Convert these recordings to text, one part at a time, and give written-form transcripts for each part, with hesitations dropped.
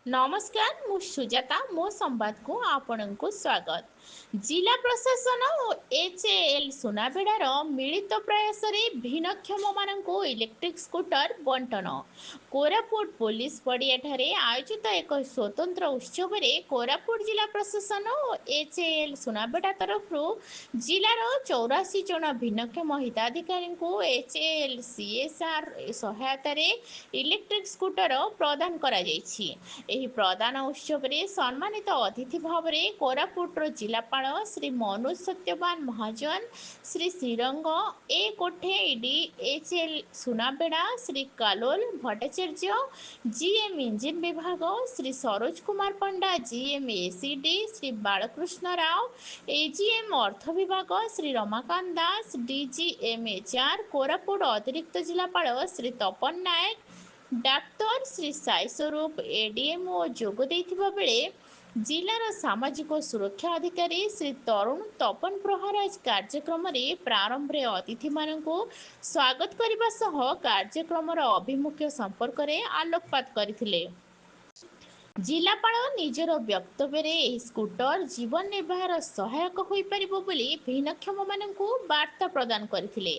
नमस्कार मु सुजाता मो संवाद को आपण को स्वागत। जिला प्रशासन और एचएएल सुनाबेड़ार मिलित प्रयास भिन्नक्षम मानू इलेक्ट्रिक स्कूटर बंटन। कोरापुट पुलिस पड़िया आयोजित एक स्वतंत्र उत्सव में कोरापुट जिला प्रशासन और एचएएल सुनाबेड़ा तरफ जिलार 84 जन भिन्नक्षम हिताधिकारी को एचएएल सीएसआर सहायता इलेक्ट्रिक स्कूटर प्रदान करा जायछि। एही प्रदान उत्सव में सम्मानित अतिथि भाव में कोरापुटर जिलापाल श्री मनोज सत्यवान महाजन, Shri Srirang A Kothe ED HL Sunabeda, Shri Kallol Bhattacharya GM engine विभाग, Shri Saroj Kumar Panda GM ACD, Shri Balakrishna Rao AGM अर्थ विभाग, श्री रमाकांत दास डीजीएमएचआर कोरापुट अतिरिक्त जिलापाल श्री तपन नायक, डाक्तर श्री साई स्वरूप एडीएमओ जोग देथिबा बेले जिलार सामाजिक सुरक्षा अधिकारी श्री तरुण तपन प्रहाराज कार्यक्रम रे प्रारंभ रे अतिथि मानकु स्वागत करने सह कार्यक्रम अभिमुख्य संपर्क रे आलोकपात करथिले। जिलापाल निजर वक्तव्य स्कूटर जीवन निर्वाहर सहायक हो पारिबो बोली भिन्नक्षम मानकु वार्ता प्रदान करथिले।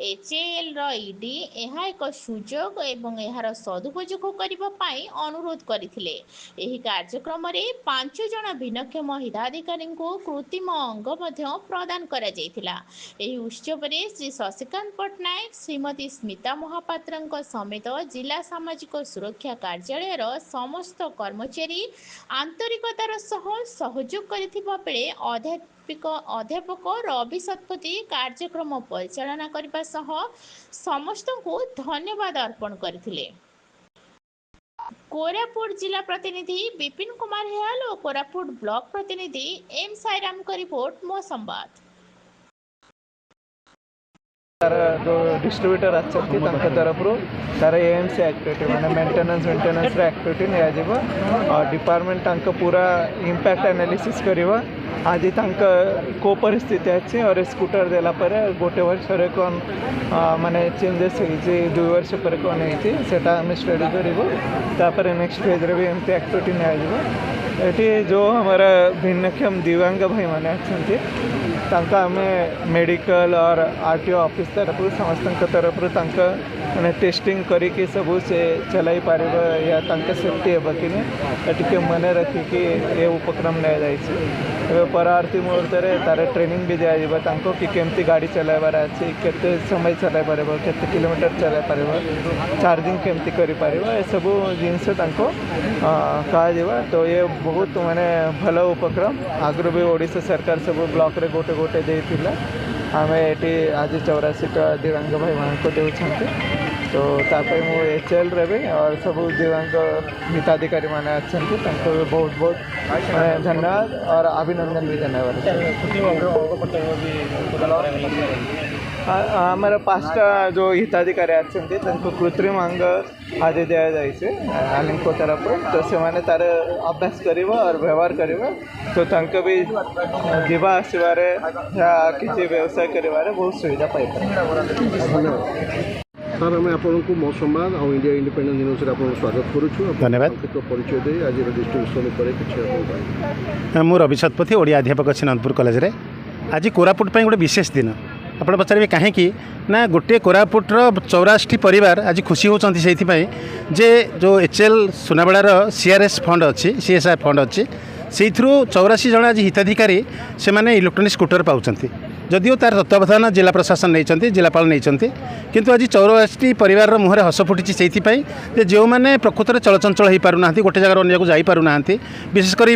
एचएएल ईडी यह एक सुजोग एवं यार सदुपयोग करबा पई अनुरोध करथिले। एही कार्यक्रम रे 5 जन भिन्नक्षम हिताधिकारी को कृत्रिम अंग मध्य प्रदान करा जायतिला। एही उत्सव रे श्री शशिकांत पटनायक, श्रीमती स्मिता महापात्र समेत जिला सामाजिक सुरक्षा कार्यालय समस्त कर्मचारी आंतरिकतार सह सहयोग करथिबा बेले अध्यापक रवि शतपथी कार्यक्रम परिचालना करने सह समस्त को धन्यवाद अर्पण करथिले। कोरापुट जिला प्रतिनिधि विपिन कुमार हेयाल और कोरापुट ब्लॉक प्रतिनिधि एम साईराम का रिपोर्ट मो संवाद। तार जो डिस्ट्रीब्यूटर अच्छी तरफ तार एएमसी एक्टिविटी माने मेंटेनेंस एक्टिविटी निया डिपार्टमेंट पूरा इंपैक्ट एनालिसिस करिवो। आज को परिस्थिति अच्छी और स्कूटर देला पर गोटे वर्ष कौन माने चेंजेस होती 2 वर्ष पर कौन होती आम स्टडी कर नेक्स्ट फेज रे भी एमती एक्टिविटी निया। जो हमारा भिन्नक्षम दिव्यांग भाई मैंने अच्छा आम मेडिकल और आरटीओ ऑफिस तरफ समस्त तरफ मैंने टेस्टिंग करी सब से चलाई पार या सेफ्टी है कि मन रखिकी ये उपक्रम नि परवर्ती मुहूर्त तार ट्रेनिंग भी दिज्व कि केमती गाड़ी चलाइबार अच्छी केते समय चलाई पार केते किलोमीटर चलाई पार चार्जिंग केमती करें ये सब जिनस कह तो ये बहुत माने भल उपक्रम आगु भी ओडिशा सरकार सब ब्लॉक रे गोटे गोटे देथिला। आम ये आज 84टा दिव्यांग भाई मान को देउछंते तो तापर मो एचएल रे भी और सब दिव्यांग हिताधिकारी माने अच्छे बहुत बहुत धन्यवाद और अभिनंदन भी धन्यवाद। हमारे 5टा जो हिताधिकारी अच्छे कृत्रिम अंग आदि दि जाए आलिंग तरफ तो से तार अभ्यास कर और व्यवहार कर तो भी जीवा आसबार या किसी व्यवसाय कर बहुत सुविधा पाई। सर आम आपको मो संवाद और इंडिया इंडिपेंडेंस न्यूज रे आपको स्वागत करूँ। धन्यवाद। परिचय दे आज डिस्ट्रीब्यूशन मु रवि शतपथी ओडिया अध्यापक अच्छे नंदपुर कॉलेज रे। आज कोरापुट गोटे विशेष दिन आप पचारे कहीं ना गोटे कोरापुटर 84 परिवार आज खुशी होती से जे जो एचएल सुनाबेड़ार सीआरएस फंड अच्छी सीएसआर फंड अच्छी से 84 जन आज हिताधिकारी से माने इलेक्ट्रोनिक स्कूटर पाँच जदिव तार तत्वावधान जिला प्रशासन नहीं जिलापाल नहीं किंतु आज 84 परिवार मुहर हस फुटी से जो मैंने प्रकृत में चलचंचल हो पारना गोटे जगार अन्य जापारना विशेषकर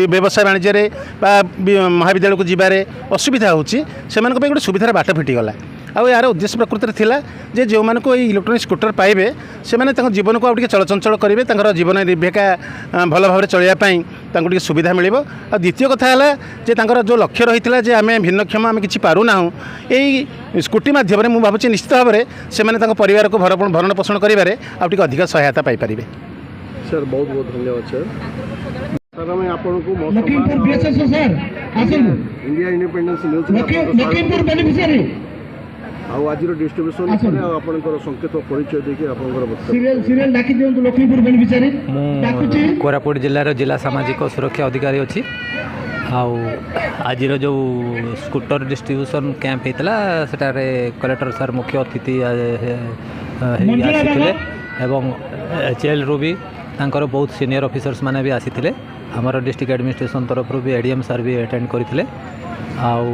व्यवसाय वाणिज्य महाविद्यालय को जीवार असुविधा होची गोटे सुविधार बाट फिटिगला। आउ यार उद्देश्य प्रकृति में थिला जे जो मानक इलेक्ट्रोनिक स्कूटर पाइबे से माने जीवन को आउटे चलचंचल करेंगे जीवन निर्भेका भल भाव चलने सुविधा मिल। द्वितीय कथा है जे जो लक्ष्य रही है आम भिन्नक्षम आम कि पारूना यही स्कूटी मध्यम मुझे भावुँ निश्चित भाव में से परिवार को भरण पोषण करेंगे आउटे अधिक सहायता पाइपर। सर बहुत बहुत धन्यवाद सर। सर मैं आपको इंडिया इंडिपेंडेंस न्यूज ଆଉ ଆଜିର ଡିଷ୍ଟ୍ରିବ୍ୟୁସନ୍ ଉପରେ ଆଉ ଆପଣଙ୍କର ସଂକେତ ପରିଚୟ ଦେଇକି ଆପଣଙ୍କର ମୁଁ କୋରାପୁଟ ଜିଲ୍ଲାର ଜିଲ୍ଲା ସାମାଜିକ ସୁରକ୍ଷା ଅଧିକାରୀ ଅଛି। ଆଉ ଆଜିର ଯେଉଁ ସ୍କୁଟର ଡିଷ୍ଟ୍ରିବ୍ୟୁସନ୍ କ୍ୟାମ୍ପ ହେଇଥିଲା ସେଠାରେ କଲେକ୍ଟର ସାର୍ ମୁଖ୍ୟ ଅତିଥି ଆସିଥିଲେ ଏବଂ HLରୁ ବି ତାଙ୍କର ବହୁତ ସିନିୟର ଅଫିସର୍ସ ମାନେ ବି ଆସିଥିଲେ। ଆମର ଡିଷ୍ଟ୍ରିକ୍ଟ ଆଡମିନିଷ୍ଟ୍ରେସନ୍ ତରଫରୁ ବି ADM ସାର୍ ବି ଆଟେଣ୍ଡ କରିଥିଲେ। ଆଉ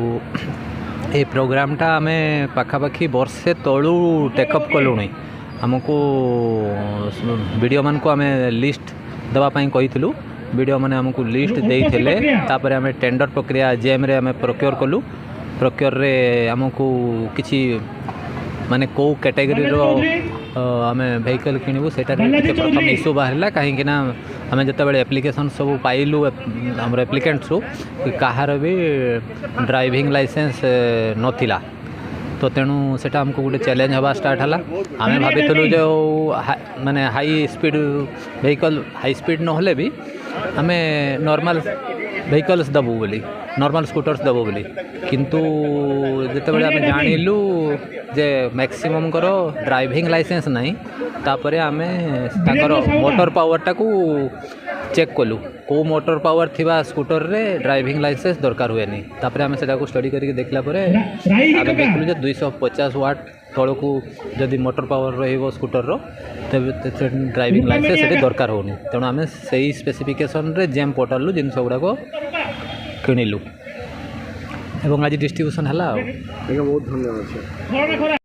ଏ ପ୍ରୋଗ୍ରାମଟା ଆମେ ପାଖାପାଖି ବର୍ଷେ ତଳୁ ଟେକଅପ୍ କଲୁଣି। ଆମକୁ ଭିଡ଼ିଓମାନଙ୍କୁ ଆମେ ଲିଷ୍ଟ ଦେବା ପାଇଁ କହିଥିଲୁ। ଭିଡ଼ିଓମାନେ ଆମକୁ ଲିଷ୍ଟ ଦେଇଥିଲେ। ତାପରେ ଆମେ ଟେଣ୍ଡର ପ୍ରକ୍ରିୟା JMରେ ଆମେ ପ୍ରୋକ୍योर କଲୁ। ପ୍ରୋକ୍योରରେ ଆମକୁ କିଛି ମାନେ କେଉଁ କ୍ୟାଟେଗୋରୀର ଆମେ ଭେହିକଲ୍ କିଣିବୁ ସେଇଟାରେ ଟିକେ ପ୍ରଥମ ଇସ୍ୟୁ ବାହାରିଲା। କାହିଁକିନା ଆମେ ଯେତେବେଳେ ଆପ୍ଲିକେସନ୍ ସବୁ ପାଇଲୁ ଆମର ଆପ୍ଲିକାଣ୍ଟରୁ କାହାର ବି ଡ୍ରାଇଭିଂ ଲାଇସେନ୍ସ ନଥିଲା। ତ ତେଣୁ ସେଇଟା ଆମକୁ ଗୋଟେ ଚ୍ୟାଲେଞ୍ଜ ହେବା ଷ୍ଟାର୍ଟ ହେଲା। ଆମେ ଭାବିଥିଲୁ ଯେ ମାନେ high speed vehicle high speed ନହେଲେ ବି ଆମେ ନର୍ମାଲ୍ ଭେହିକଲ୍ସ ଦେବୁ ବୋଲି ନର୍ମାଲ୍ ସ୍କୁଟର୍ସ ଦେବୁ ବୋଲି। କିନ୍ତୁ ଯେତେବେଳେ ଆମେ ଜାଣିଲୁ ଯେ ମ୍ୟାକ୍ସିମମ୍ଙ୍କର ଡ୍ରାଇଭିଂ ଲାଇସେନ୍ସ ନାହିଁ ତାପରେ ଆମେ ତାଙ୍କର ମୋଟର ପାୱାରଟାକୁ ଚେକ୍ କଲୁ। କେଉଁ ମୋଟର ପାୱାର ଥିବା ସ୍କୁଟରରେ ଡ୍ରାଇଭିଂ ଲାଇସେନ୍ସ ଦରକାର ହୁଏନି। ତାପରେ ଆମେ ସେଟାକୁ ଷ୍ଟଡି କରିକି ଦେଖିଲା ପରେ ଆମେ ଦେଖିଲୁ ଯେ 250 ୱାଟ୍ ତଳକୁ ଯଦି ମୋଟର ପାୱାର ରହିବ ସ୍କୁଟରର ତେବେ ଡ୍ରାଇଭିଂ ଲାଇସେନ୍ସ ସେଠି ଦରକାର ହେଉନି। ତେଣୁ ଆମେ ସେଇ ସ୍ପେସିଫିକେସନ୍ରେ JM ପୋର୍ଟାଲରୁ ଜିନିଷ ଗୁଡ଼ାକ କିଣିଲୁ ଏବଂ ଆଜି ଡିଷ୍ଟ୍ରିବ୍ୟୁସନ୍ ହେଲା। ଆଉ ଆଜ୍ଞା ବହୁତ ଧନ୍ୟବାଦ ସାର୍।